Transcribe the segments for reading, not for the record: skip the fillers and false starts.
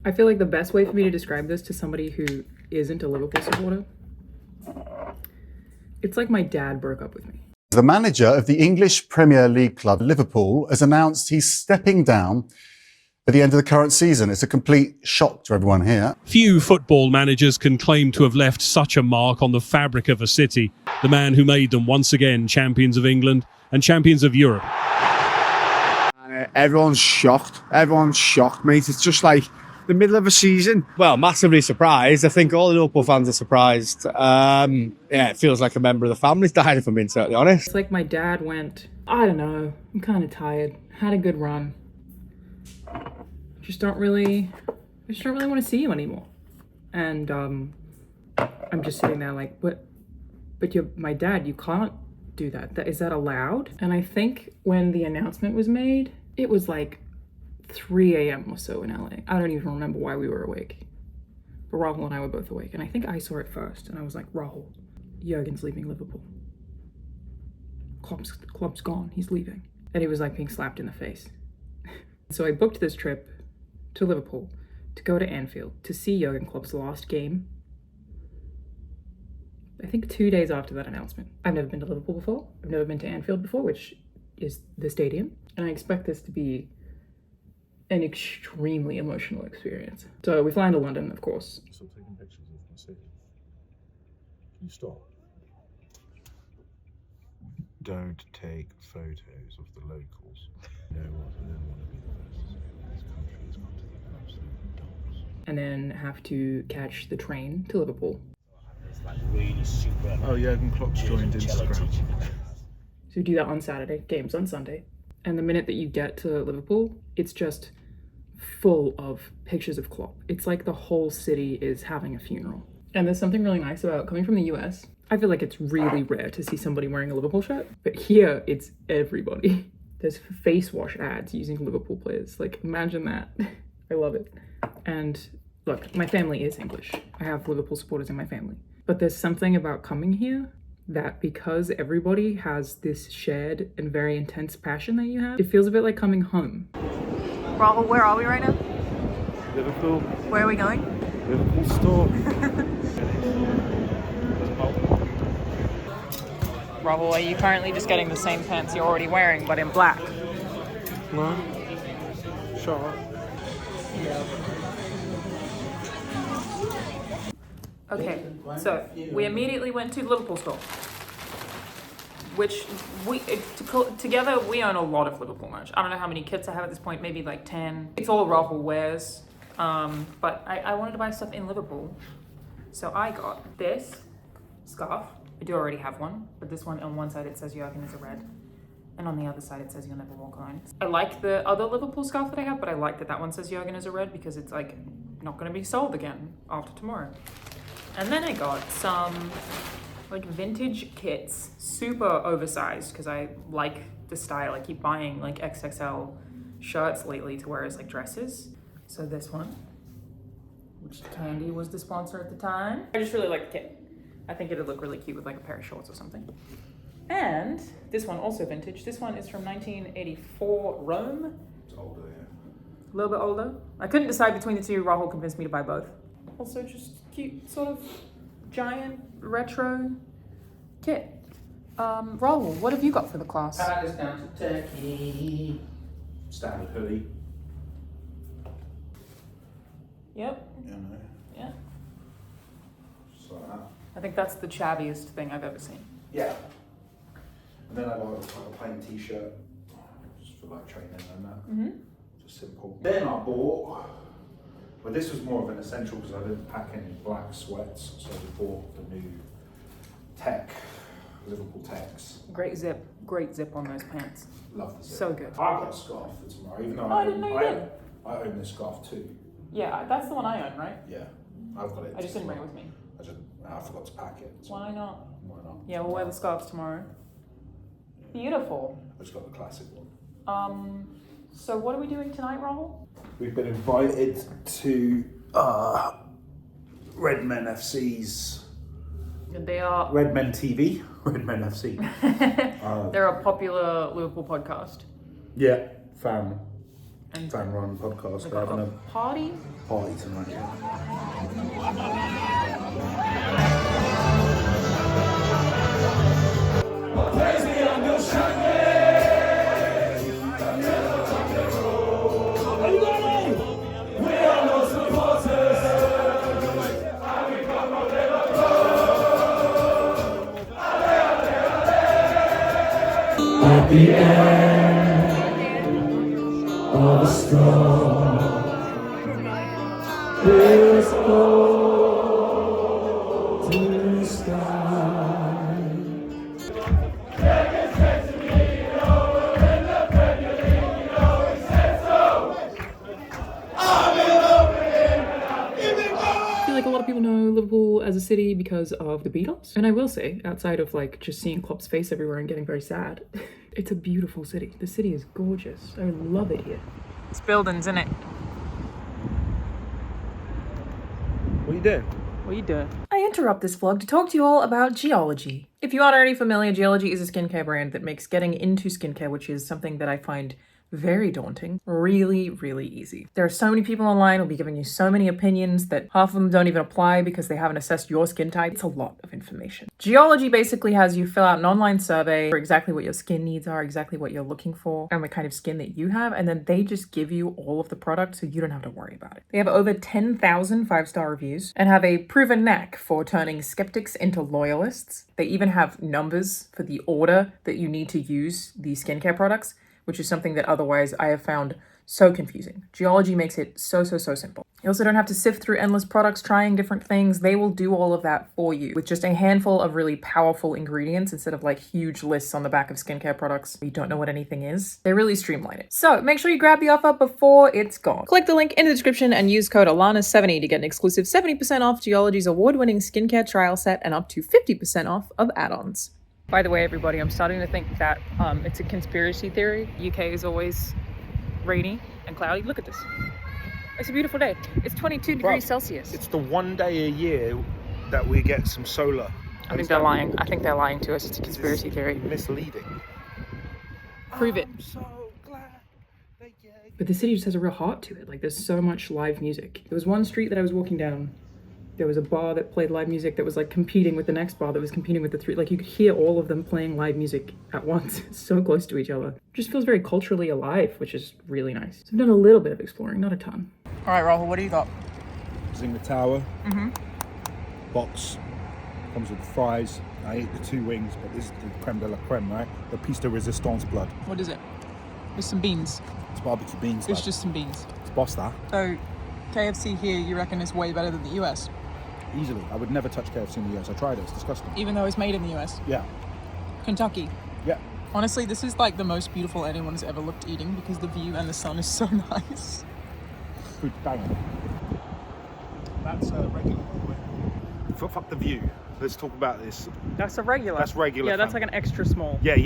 I feel like the best way for me to describe this to somebody who isn't a Liverpool supporter, it's like my dad broke up with me. The manager of the English Premier League club Liverpool has announced he's stepping down at the end of the current season. It's a complete shock to everyone here. Few football managers can claim to have left such a mark on the fabric of a city. The man who made them once again champions of England and champions of Europe. Everyone's shocked. Everyone's shocked, mate. It's just like the middle of a season. Well, massively surprised. I think all the Liverpool fans are surprised. It feels like a member of the family's died, if I'm being totally honest. It's like my dad went, I don't know, I'm kind of tired. Had a good run. I just don't really want to see you anymore. And I'm just sitting there like, but you're my dad. You can't do that. Is that allowed? And I think when the announcement was made, it was like 3 a.m. or so in LA. I don't even remember why we were awake. But Rahul and I were both awake. And I think I saw it first. And I was like, Rahul, Jurgen's leaving Liverpool. Klopp's gone. He's leaving. And it was like being slapped in the face. So I booked this trip to Liverpool to go to Anfield to see Jurgen Klopp's last game. I think 2 days after that announcement. I've never been to Liverpool before. I've never been to Anfield before, which is the stadium. And I expect this to be an extremely emotional experience. So we fly into London, of course. Still taking pictures of the city. Can you stop? Don't take photos of the locals. You know what? I don't want to be the first to say that this country has got to the absolute dumps. And then have to catch the train to Liverpool. It's like really super. Oh, Jurgen Klopp's joined Instagram. So we do that on Saturday, games on Sunday. And the minute that you get to Liverpool, it's just full of pictures of Klopp. It's like the whole city is having a funeral. And there's something really nice about coming from the US. I feel like it's really rare to see somebody wearing a Liverpool shirt, but here it's everybody. There's face wash ads using Liverpool players. Like, imagine that. I love it. And look, my family is English. I have Liverpool supporters in my family. But there's something about coming here that because everybody has this shared and very intense passion that you have, it feels a bit like coming home. Rahul, where are we right now? Liverpool. Where are we going? Liverpool store. Rahul, are you currently just getting the same pants you're already wearing, but in black? No. Shut up. Okay, so we immediately went to the Liverpool store, which together we own a lot of Liverpool merch. I don't know how many kits I have at this point, maybe like 10. It's all Rahul wears, but I wanted to buy stuff in Liverpool. So I got this scarf. I do already have one, but this one on one side it says Jurgen is a red, and on the other side it says you'll never walk alone. I like the other Liverpool scarf that I have, but I like that one says Jurgen is a red because it's like not going to be sold again after tomorrow. And then I got some like vintage kits, super oversized because I like the style. I keep buying like XXL shirts lately to wear as like dresses. So this one, which Candy was the sponsor at the time. I just really like the kit. I think it'd look really cute with like a pair of shorts or something. And this one, also vintage. This one is from 1984 Rome. It's older, yeah. A little bit older. I couldn't decide between the two. Rahul convinced me to buy both. Also just cute, sort of giant retro kit. Rahul, what have you got for the class? Paradise down to Turkey. Standard hoodie. Yep. You know. Yeah. Just like that. I think that's the chabbiest thing I've ever seen. Yeah. And then I like a plain t-shirt. Just for like training and that. Mm-hmm. Just simple. Then I bought, well this was more of an essential because I didn't pack any black sweats, so I bought the new Tech, Liverpool Techs. Great zip on those pants. Love the zip. So good. I've got a scarf for tomorrow, even though Oh, I didn't know you did. I own this scarf too. Yeah, that's the one I own, right? Yeah, I've got it. I just didn't bring it with me. I forgot to pack it. So Why not? why not? Yeah, we'll wear the scarves tomorrow. Beautiful. I just got the classic one. So what are we doing tonight, Rahul? We've been invited to Redmen FC's They are Redmen TV, Redmen FC. they're a popular Liverpool podcast. Yeah, fan And Fan Run podcast. we've We're got having a party. a party tonight. At the end of a storm, this golden sky. I feel like a lot of people know Liverpool as a city because of the Beatles. And I will say, outside of like just seeing Klopp's face everywhere and getting very sad, it's a beautiful city. The city is gorgeous. I love it here. It's buildings, isn't it? What are you doing? What are you doing? I interrupt this vlog to talk to you all about Geology. If you aren't already familiar, Geology is a skincare brand that makes getting into skincare, which is something that I find very daunting, really, really easy. There are so many people online who'll be giving you so many opinions that half of them don't even apply because they haven't assessed your skin type. It's a lot of information. Geology basically has you fill out an online survey for exactly what your skin needs are, exactly what you're looking for, and the kind of skin that you have, and then they just give you all of the products so you don't have to worry about it. They have over 10,000 five-star reviews and have a proven knack for turning skeptics into loyalists. They even have numbers for the order that you need to use these skincare products, which is something that otherwise I have found so confusing. Geology makes it so simple. You also don't have to sift through endless products trying different things. They will do all of that for you with just a handful of really powerful ingredients instead of like huge lists on the back of skincare products where you don't know what anything is. They really streamline it. So make sure you grab the offer before it's gone. Click the link in the description and use code ALANA70 to get an exclusive 70% off Geology's award-winning skincare trial set and up to 50% off of add-ons. By the way, everybody, I'm starting to think that it's a conspiracy theory. UK is always rainy and cloudy. Look at this. It's a beautiful day. It's 22 degrees Celsius. It's the one day a year that we get some solar. I think they're lying. I think they're lying to us. It's a conspiracy theory. Misleading. Prove it. I'm so glad they gave. But the city just has a real heart to it. Like, there's so much live music. There was one street that I was walking down. There was a bar that played live music that was like competing with the next bar that was competing with the three. Like you could hear all of them playing live music at once, so close to each other. It just feels very culturally alive, which is really nice. So I've done a little bit of exploring, not a ton. All right, Rahul, what do you got? Zynga Tower. Box. Comes with fries. I ate the 2 wings, but this is the creme de la creme, right? The piece de resistance blood. What is it? With some beans. It's barbecue beans. It's just some beans. It's boss that. So KFC here, you reckon is way better than the US? Easily. I would never touch KFC in the US. I tried it. It's disgusting. Even though it's made in the US? Yeah. Kentucky. Yeah. Honestly, this is like the most beautiful anyone has ever looked eating because the view and the sun is so nice. Food banging. That's regular. Fuck the view. Let's talk about this. That's a regular. That's regular. Yeah, that's like an extra small. Yeah.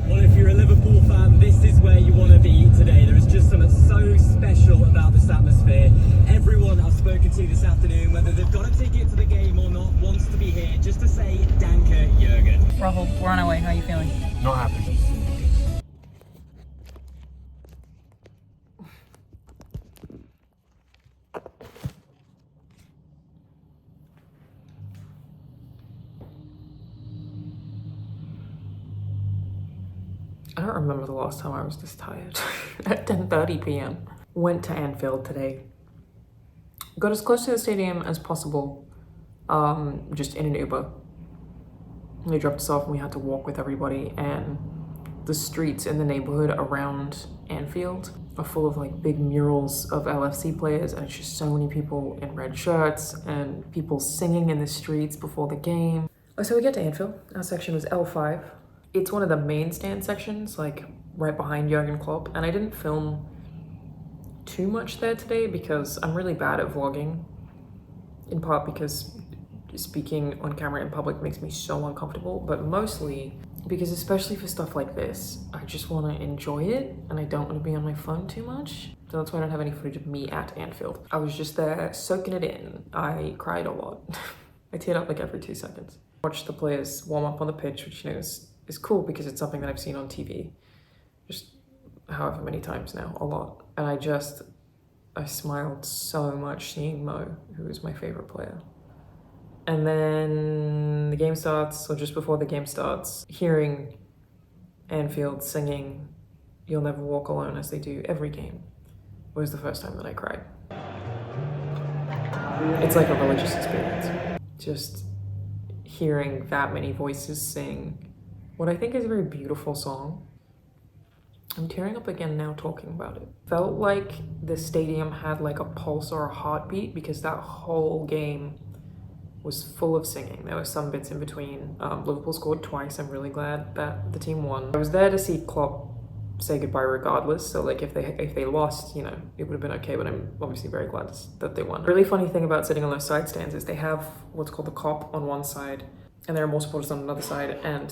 Well, if you're a Liverpool fan, this is where you want to be today. There is just something so special about this atmosphere. Everyone I've spoken to this afternoon, whether they've got a ticket to the game or not, wants to be here just to say Danke, Jurgen. Rahul, we're on our way. How are you feeling? Not happy. I don't remember the last time I was this tired. At 10:30 p.m. Went to Anfield today. Got as close to the stadium as possible, just in an Uber. They dropped us off and we had to walk with everybody, and the streets in the neighborhood around Anfield are full of like big murals of LFC players, and it's just so many people in red shirts and people singing in the streets before the game. So we get to Anfield. Our section was L5. It's one of the main stand sections, like right behind Jurgen Klopp, and I didn't film too much there today because I'm really bad at vlogging, in part because speaking on camera in public makes me so uncomfortable, but mostly because, especially for stuff like this, I just want to enjoy it and I don't want to be on my phone too much. So that's why I don't have any footage of me at Anfield. I was just there soaking it in. I cried a lot. I teared up like every 2 seconds. Watched the players warm up on the pitch, which, you know, is cool because it's something that I've seen on TV just however many times now, a lot. And I smiled so much seeing Mo, who was my favorite player. And then the game starts, or just before the game starts, hearing Anfield singing You'll Never Walk Alone, as they do every game, was the first time that I cried. It's like a religious experience. Just hearing that many voices sing what I think is a very beautiful song. I'm tearing up again now talking about it. Felt like the stadium had like a pulse or a heartbeat, because that whole game was full of singing. There were some bits in between. Liverpool scored twice. I'm really glad that the team won. I was there to see Klopp say goodbye regardless, so like if they lost, you know, it would have been okay, but I'm obviously very glad that they won. The really funny thing about sitting on those side stands is they have what's called the Kop on one side, and there are more supporters on another side, and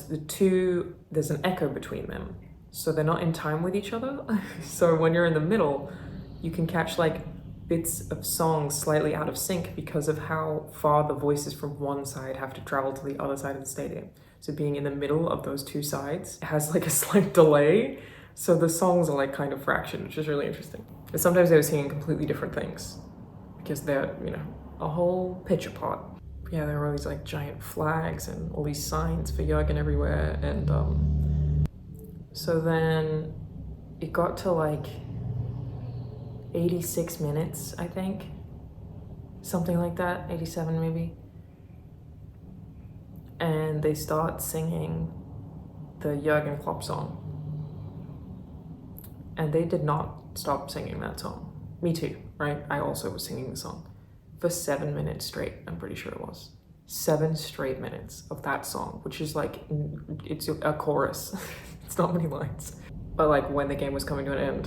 there's an echo between them, so they're not in time with each other. So when you're in the middle, you can catch like bits of songs slightly out of sync because of how far the voices from one side have to travel to the other side of the stadium. So being in the middle of those two sides has like a slight delay. So the songs are like kind of fractioned, which is really interesting. But sometimes they were singing completely different things because they're, you know, a whole pitch apart. But yeah, there were all these like giant flags and all these signs for Jurgen everywhere. And so then it got to like 86 minutes, I think. Something like that, 87 maybe. And they start singing the Jurgen Klopp song. And they did not stop singing that song. Me too, right? I also was singing the song for 7 minutes straight, I'm pretty sure it was. 7 straight minutes of that song, which is like, it's a chorus. It's not many lines. But like when the game was coming to an end,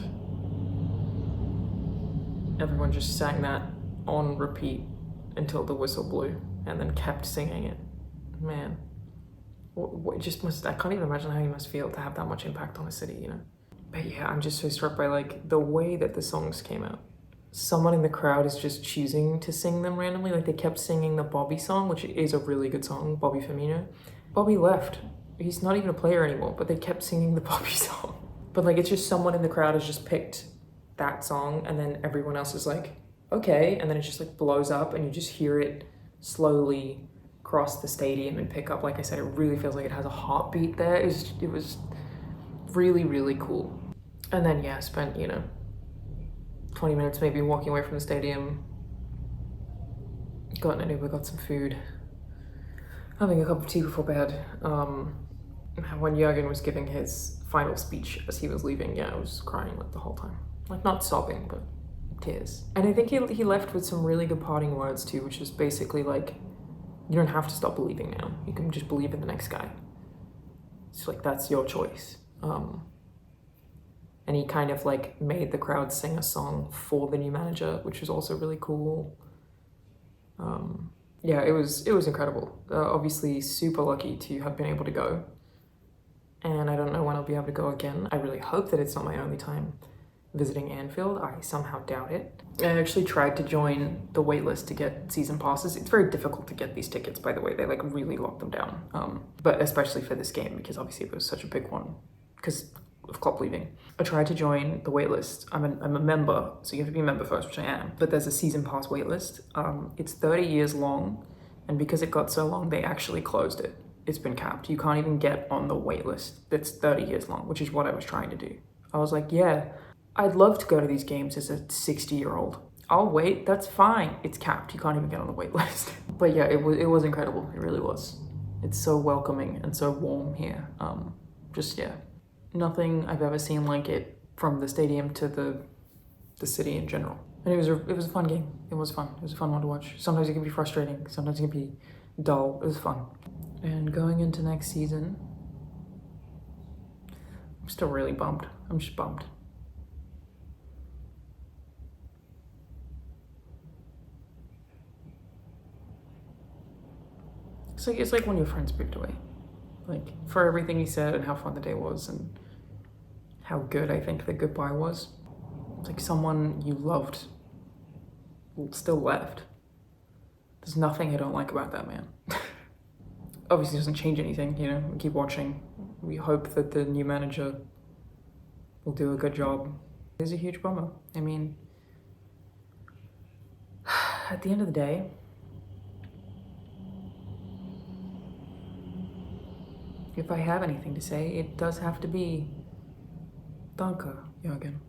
everyone just sang that on repeat until the whistle blew and then kept singing it. Man, what just must, I can't even imagine how you must feel to have that much impact on a city, you know? But yeah, I'm just so struck by like the way that the songs came out. Someone in the crowd is just choosing to sing them randomly. Like they kept singing the Bobby song, which is a really good song, Bobby Firmino. Bobby left. He's not even a player anymore, but they kept singing the Bobby song. But like, it's just someone in the crowd has just picked that song, and then everyone else is like, okay, and then it just like blows up and you just hear it slowly cross the stadium and pick up. Like I said, it really feels like it has a heartbeat there. It was really, really cool. And then yeah, spent, you know, 20 minutes maybe walking away from the stadium, got in an Uber, got some food, having a cup of tea before bed. When Jurgen was giving his final speech as he was leaving, yeah, I was crying like the whole time. Like not sobbing, but tears. And I think he left with some really good parting words too, which is basically like, you don't have to stop believing now. You can just believe in the next guy. It's like, that's your choice. And he kind of like made the crowd sing a song for the new manager, which was also really cool. Yeah, it was incredible. Obviously super lucky to have been able to go. And I don't know when I'll be able to go again. I really hope that it's not my only time visiting Anfield. I somehow doubt it. I actually tried to join the waitlist to get season passes. It's very difficult to get these tickets, by the way. They like really lock them down. But especially for this game, because obviously it was such a big one because of Klopp leaving. I tried to join the waitlist. I'm a member, so you have to be a member first, which I am. But there's a season pass waitlist. It's 30 years long, and because it got so long, they actually closed it. It's been capped. You can't even get on the waitlist that's 30 years long, which is what I was trying to do. I was like, yeah, I'd love to go to these games as a 60-year-old. I'll wait, that's fine. It's capped, you can't even get on the wait list. But yeah, it was incredible, it really was. It's so welcoming and so warm here. Just, yeah, nothing I've ever seen like it, from the stadium to the city in general. And it was a fun game, it was fun. It was a fun one to watch. Sometimes it can be frustrating, sometimes it can be dull, it was fun. And going into next season, I'm still really bummed. I'm just bummed. It's like when your friends moved away. Like, for everything he said and how fun the day was and how good I think the goodbye was. It's like someone you loved still left. There's nothing I don't like about that man. Obviously it doesn't change anything, you know, we keep watching. We hope that the new manager will do a good job. It's a huge bummer. I mean, at the end of the day, if I have anything to say, it does have to be Danke, Jurgen.